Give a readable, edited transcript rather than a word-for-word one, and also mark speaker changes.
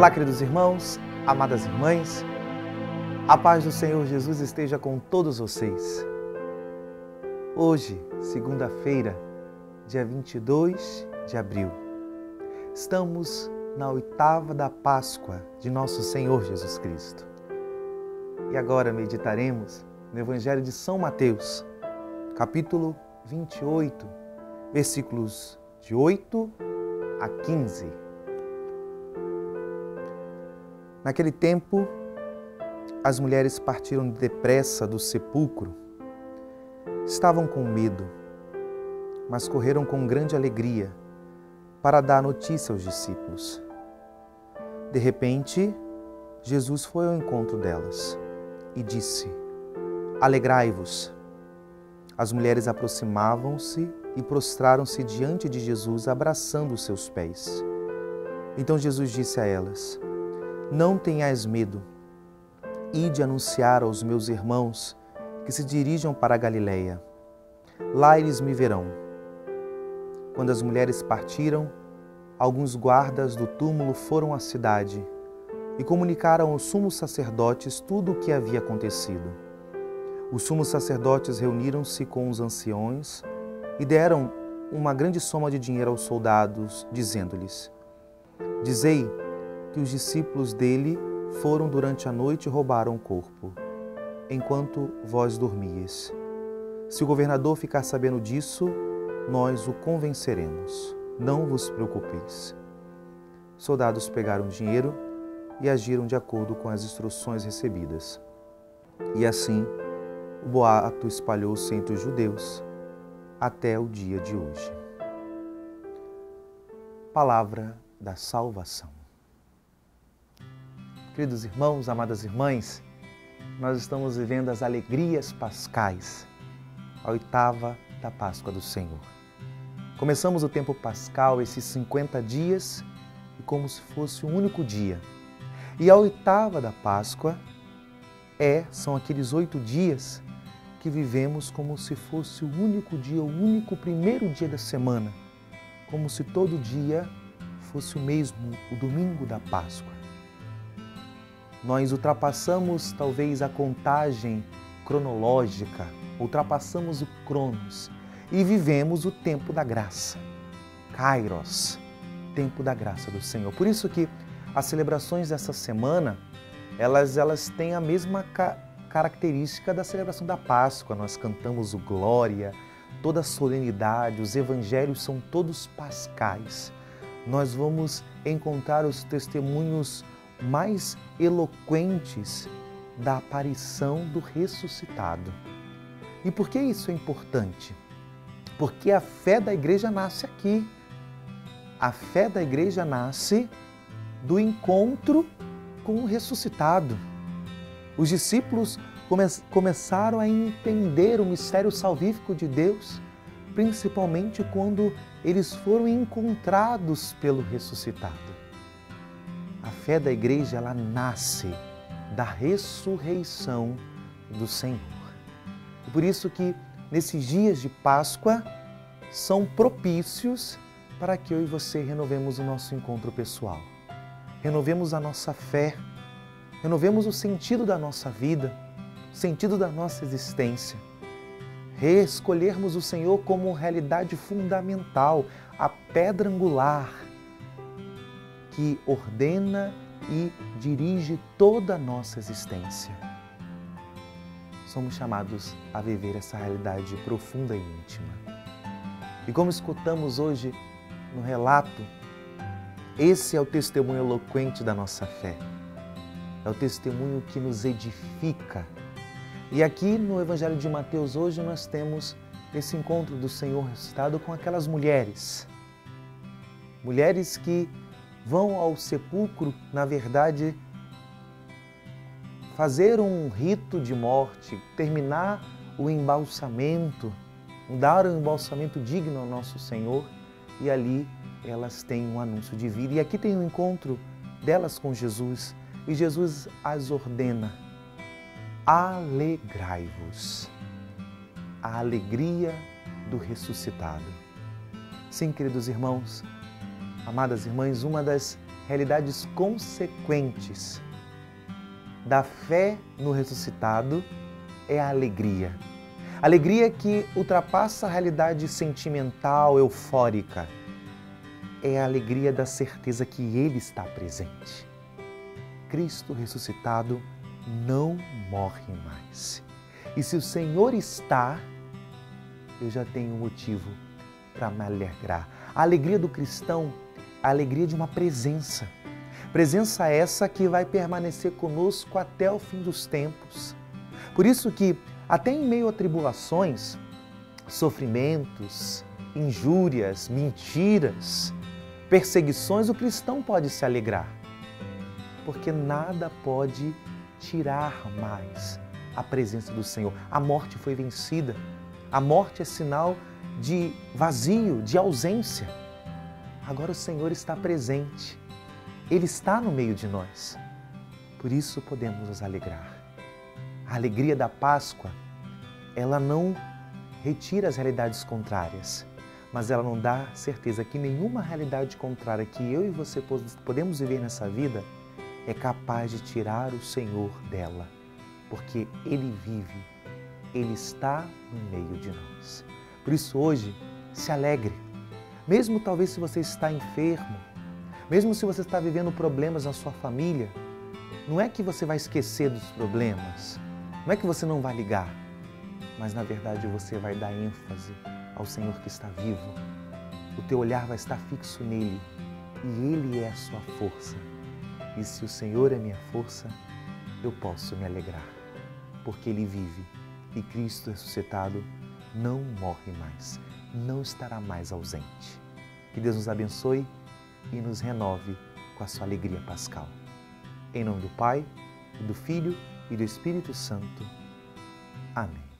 Speaker 1: Olá, queridos irmãos, amadas irmãs, a paz do Senhor Jesus esteja com todos vocês. Hoje, segunda-feira, dia 22 de abril, estamos na oitava da Páscoa de nosso Senhor Jesus Cristo. E agora meditaremos no Evangelho de São Mateus, capítulo 28, versículos de 8 a 15. Naquele tempo, as mulheres partiram depressa do sepulcro. Estavam com medo, mas correram com grande alegria para dar notícia aos discípulos. De repente, Jesus foi ao encontro delas e disse: Alegrai-vos. As mulheres aproximavam-se e prostraram-se diante de Jesus, abraçando os seus pés. Então Jesus disse a elas: Não tenhais medo. Ide anunciar aos meus irmãos que se dirijam para a Galileia. Lá eles me verão. Quando as mulheres partiram, alguns guardas do túmulo foram à cidade e comunicaram aos sumos sacerdotes tudo o que havia acontecido. Os sumos sacerdotes reuniram-se com os anciões e deram uma grande soma de dinheiro aos soldados, dizendo-lhes: Dizei que os discípulos dele foram durante a noite e roubaram o corpo, enquanto vós dormíeis. Se o governador ficar sabendo disso, nós o convenceremos. Não vos preocupeis. Os soldados pegaram o dinheiro e agiram de acordo com as instruções recebidas. E assim, o boato espalhou-se entre os judeus até o dia de hoje. Palavra da salvação. Queridos irmãos, amadas irmãs, nós estamos vivendo as alegrias pascais, a oitava da Páscoa do Senhor. Começamos o tempo pascal, esses 50 dias, como se fosse um único dia. E a oitava da Páscoa são aqueles 8 dias que vivemos como se fosse o único dia, o único primeiro dia da semana, como se todo dia fosse o mesmo, o domingo da Páscoa. Nós ultrapassamos talvez a contagem cronológica, ultrapassamos o Cronos e vivemos o tempo da graça, Kairos, tempo da graça do Senhor. Por isso que as celebrações dessa semana, elas têm a mesma característica da celebração da Páscoa. Nós cantamos o Glória, toda a solenidade, os evangelhos são todos pascais. Nós vamos encontrar os testemunhos mais eloquentes da aparição do ressuscitado. E por que isso é importante? Porque a fé da igreja nasce aqui. A fé da igreja nasce do encontro com o ressuscitado. Os discípulos começaram a entender o mistério salvífico de Deus, principalmente quando eles foram encontrados pelo ressuscitado. A fé da igreja, ela nasce da ressurreição do Senhor. E por isso que nesses dias de Páscoa são propícios para que eu e você renovemos o nosso encontro pessoal. Renovemos a nossa fé, renovemos o sentido da nossa vida, o sentido da nossa existência. Reescolhermos o Senhor como realidade fundamental, a pedra angular que ordena e dirige toda a nossa existência. Somos chamados a viver essa realidade profunda e íntima. E como escutamos hoje no relato, esse é o testemunho eloquente da nossa fé. É o testemunho que nos edifica. E aqui no Evangelho de Mateus hoje nós temos esse encontro do Senhor ressuscitado com aquelas mulheres. Mulheres que vão ao sepulcro, na verdade, fazer um rito de morte, terminar o embalsamento, dar um embalsamento digno ao nosso Senhor, e ali elas têm um anúncio de vida. E aqui tem um encontro delas com Jesus, e Jesus as ordena: alegrai-vos. A alegria do ressuscitado. Sim, queridos irmãos, amadas irmãs, uma das realidades consequentes da fé no ressuscitado é a alegria. Alegria que ultrapassa a realidade sentimental, eufórica. É a alegria da certeza que Ele está presente. Cristo ressuscitado não morre mais. E se o Senhor está, eu já tenho motivo para me alegrar. A alegria do cristão, a alegria de uma presença. Presença essa que vai permanecer conosco até o fim dos tempos. Por isso que, até em meio a tribulações, sofrimentos, injúrias, mentiras, perseguições, o cristão pode se alegrar. Porque nada pode tirar mais a presença do Senhor. A morte foi vencida. A morte é sinal de vazio, de ausência. Agora o Senhor está presente. Ele está no meio de nós. Por isso podemos nos alegrar. A alegria da Páscoa, ela não retira as realidades contrárias, mas ela não dá certeza que nenhuma realidade contrária que eu e você podemos viver nessa vida é capaz de tirar o Senhor dela, porque Ele vive, Ele está no meio de nós. Por isso hoje, se alegre. Mesmo talvez se você está enfermo, mesmo se você está vivendo problemas na sua família, não é que você vai esquecer dos problemas, não é que você não vai ligar, mas na verdade você vai dar ênfase ao Senhor que está vivo. O teu olhar vai estar fixo nele e Ele é a sua força. E se o Senhor é minha força, eu posso me alegrar, porque Ele vive e Cristo ressuscitado não morre mais, não estará mais ausente. Que Deus nos abençoe e nos renove com a sua alegria pascal. Em nome do Pai, e do Filho e do Espírito Santo. Amém.